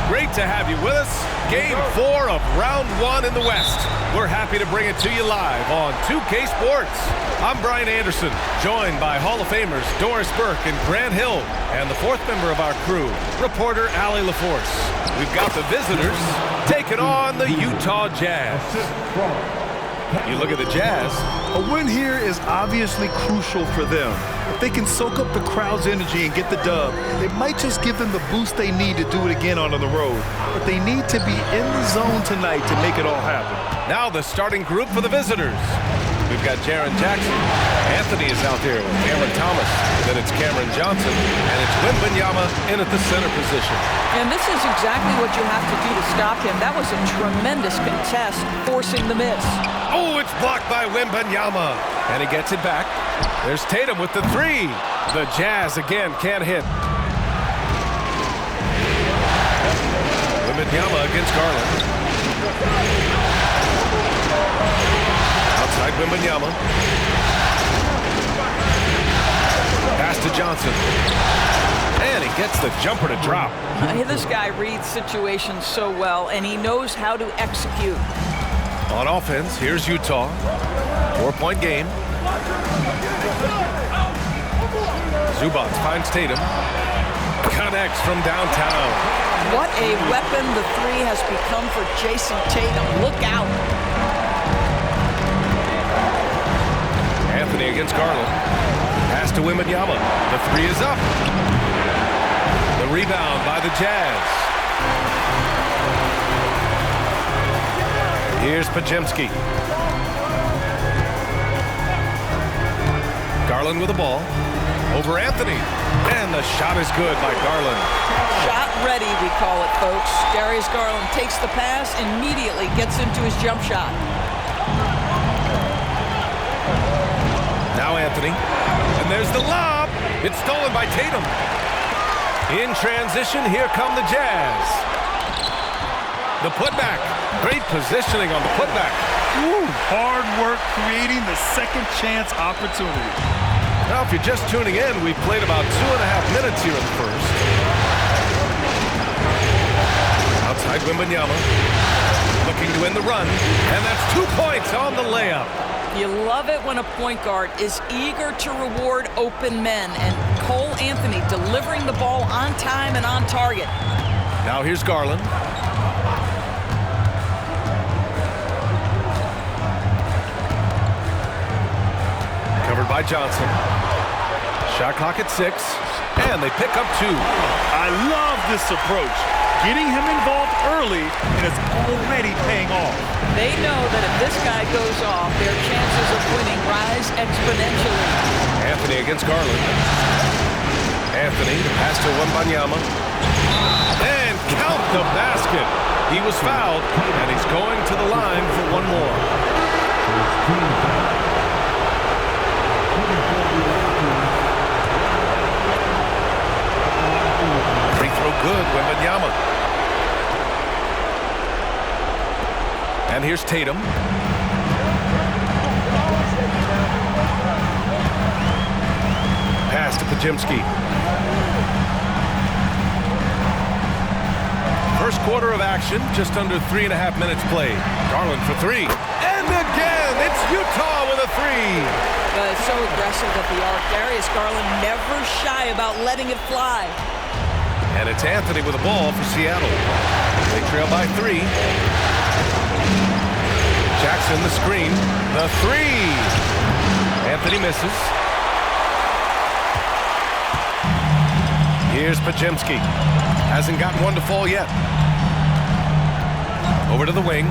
Great to have you with us. Game 4 of round 1 in the West. We're happy to bring it to you live on 2K Sports. I'm Brian Anderson, joined by Hall of Famers Doris Burke and Grant Hill, and the fourth member of our crew, reporter Allie LaForce. We've got the visitors taking on the Utah Jazz. You look at the Jazz. A win here is obviously crucial for them. If they can soak up the crowd's energy and get the dub, it might just give them the boost they need to do it again on the road. But they need to be in the zone tonight to make it all happen. Now the starting group for the visitors. We've got Jaren Jackson. Anthony is out there with Cameron Thomas. Then it's Cameron Johnson. And it's Wemby in at the center position. And this is exactly what you have to do to stop him. That was a tremendous contest, forcing the miss. Oh, it's blocked by Wemby. And he gets it back. There's Tatum with the three. The Jazz again can't hit. Wemby against Garland. Outside Wemby. Pass to Johnson. And he gets the jumper to drop. This guy reads situations so well, and he knows how to execute. On offense, here's Utah. 4-point game. Zubac finds Tatum. Connects from downtown. What a weapon the three has become for Jason Tatum. Look out. Anthony against Garland. Pass to Wemby. The three is up. The rebound by the Jazz. Here's Podziemski. Garland with the ball. Over Anthony. And the shot is good by Garland. Shot ready, we call it, folks. Darius Garland takes the pass, immediately gets into his jump shot. Now Anthony. And there's the lob. It's stolen by Tatum. In transition, here come the Jazz. The putback. Great positioning on the putback. Ooh, hard work creating the second chance opportunity. Now, if you're just tuning in, we've played about 2.5 minutes here in the first. Outside Wemby. Looking to win the run. And that's 2 points on the layup. You love it when a point guard is eager to reward open men. And Cole Anthony delivering the ball on time and on target. Now here's Garland. Covered by Johnson. Shot clock at 6. And they pick up 2. I love this approach. Getting him involved early, and it's already paying off. They know that if this guy goes off, their chances of winning rise exponentially. Anthony against Garland. Anthony, pass to Wemby. And count the basket. He was fouled, and he's going to the line for one more. Free throw good, Wemby. And here's Tatum. Pass to Podziemski. First quarter of action, just under 3.5 minutes played. Garland for 3. And again, it's Utah with a 3. It's so aggressive at the arc. Darius Garland never shy about letting it fly. And it's Anthony with the ball for Seattle. They trail by 3. Jackson the screen. The 3. Anthony misses. Here's Podziemski. Hasn't gotten one to fall yet. Over to the wing.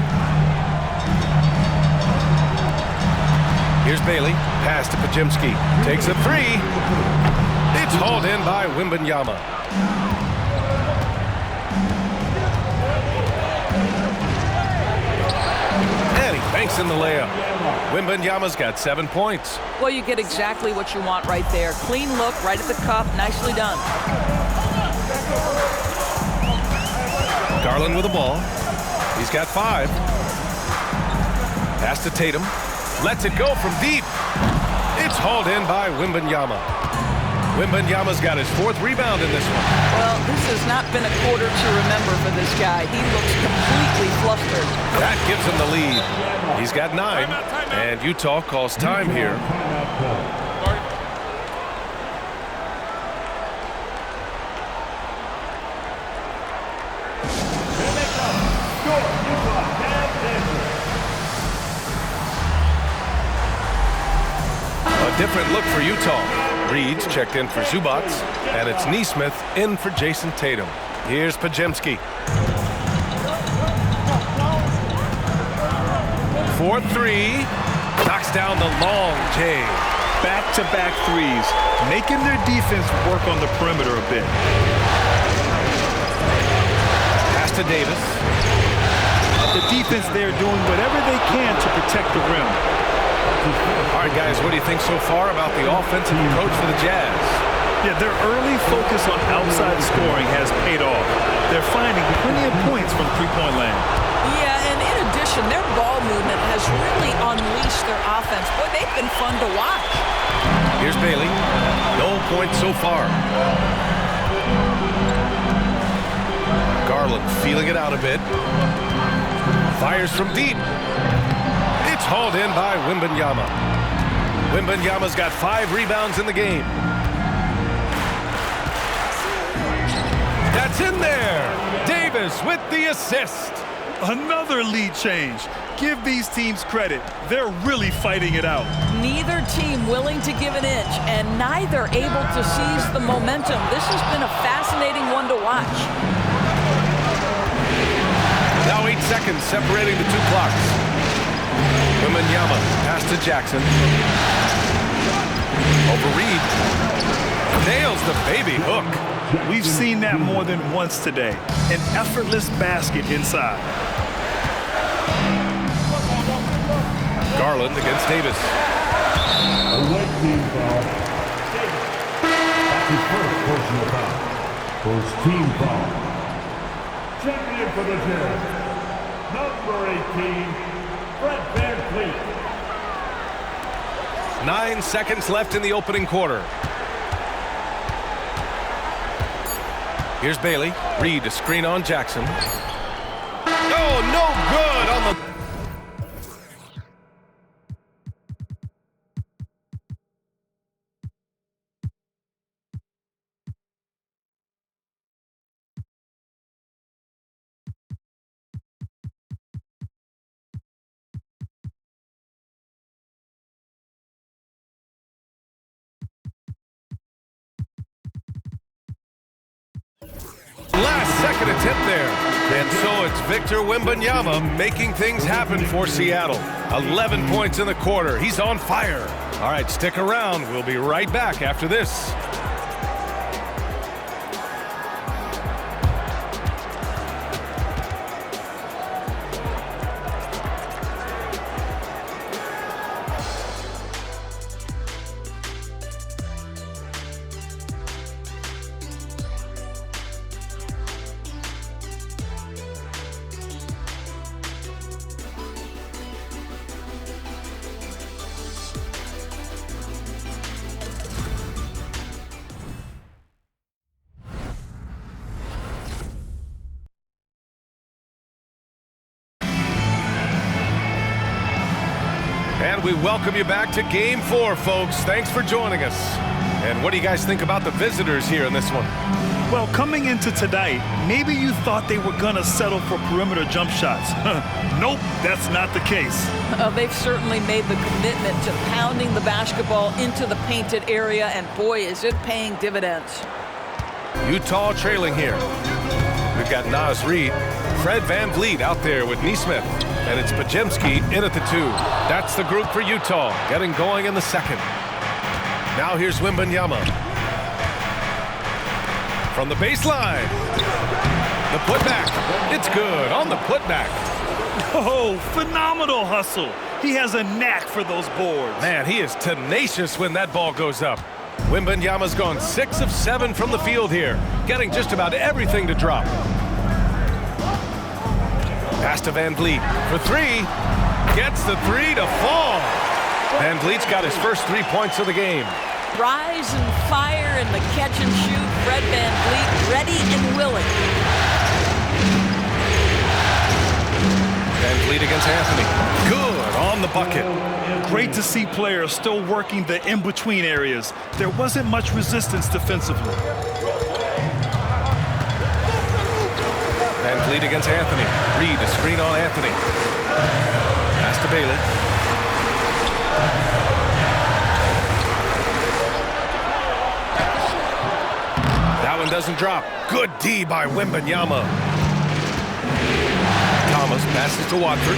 Here's Bailey. Pass to Podziemski. Takes a 3. It's hauled in by Wemby. And he banks in the layup. Wemby got 7 points. Well, you get exactly what you want right there. Clean look, right at the cup. Nicely done. Garland with the ball. He's got 5. Pass to Tatum. Lets it go from deep. It's hauled in by Wemby. Wembanyama's got his 4th rebound in this one. Well, this has not been a quarter to remember for this guy. He looks completely flustered. That gives him the lead. He's got 9, and Utah calls time here. A different look for Utah. Reed's checked in for Zubats, and it's Nesmith in for Jason Tatum. Here's Podziemski. 4-3. Knocks down the long J. Back-to-back threes, making their defense work on the perimeter a bit. Pass to Davis. The defense there doing whatever they can to protect the rim. All right, guys, what do you think so far about the offensive approach for the Jazz? Yeah, their early focus on outside scoring has paid off. They're finding plenty of points from three-point land. Yeah, and in addition, their ball movement has really unleashed their offense. Boy, they've been fun to watch. Here's Bailey. No points so far. Garland feeling it out a bit. Fires from deep. It's hauled in by Wembanyama. Wembanyama's got 5 rebounds in the game. That's in there. Davis with the assist. Another lead change. Give these teams credit. They're really fighting it out. Neither team willing to give an inch, and neither able to seize the momentum. This has been a fascinating one to watch. Now 8 seconds separating the 2 clocks. Wembanyama pass to Jackson. Over Reed. Nails the baby hook. We've seen that more than once today. An effortless basket inside. Garland against Davis. A white team foul. That's his first personal foul. First team foul. Champion for the Jazz, number 18, Fred VanVleet. 9 seconds left in the opening quarter. Here's Bailey. Reed to screen on Jackson. Oh, no good on the... Last second attempt there. And so it's Victor Wembanyama making things happen for Seattle. 11 points in the quarter. He's on fire. All right, stick around. We'll be right back after this. And we welcome you back to Game 4, folks. Thanks for joining us. And what do you guys think about the visitors here in this one? Well, coming into tonight, maybe you thought they were going to settle for perimeter jump shots. Nope, that's not the case. They've certainly made the commitment to pounding the basketball into the painted area, and boy, is it paying dividends. Utah trailing here. We've got Naz Reid, Fred VanVleet out there with Nesmith, and it's Podziemski in at the 2. That's the group for Utah, getting going in the second. Now here's Wembanyama. From the baseline. The putback. It's good on the putback. Oh, phenomenal hustle. He has a knack for those boards. Man, he is tenacious when that ball goes up. Wembanyama's gone 6 of 7 from the field here, getting just about everything to drop. Pass to VanVleet for 3. Gets the 3 to fall. VanVleet's got his first 3 points of the game. rise and fire in the catch and shoot. Fred VanVleet ready and willing. VanVleet against Anthony. Good on the bucket. Great to see players still working the in-between areas. There wasn't much resistance defensively. VanVleet against Anthony. Reed, a screen on Anthony. Pass to Bailey. That one doesn't drop. Good D by Wembanyama. Thomas passes to Watford.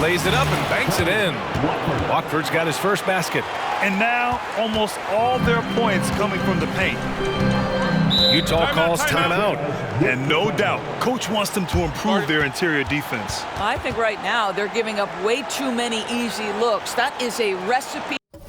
Lays it up and banks it in. Watford's got his first basket. And now almost all their points coming from the paint. Utah calls timeout. And no doubt, coach wants them to improve their interior defense. I think right now they're giving up way too many easy looks. That is a recipe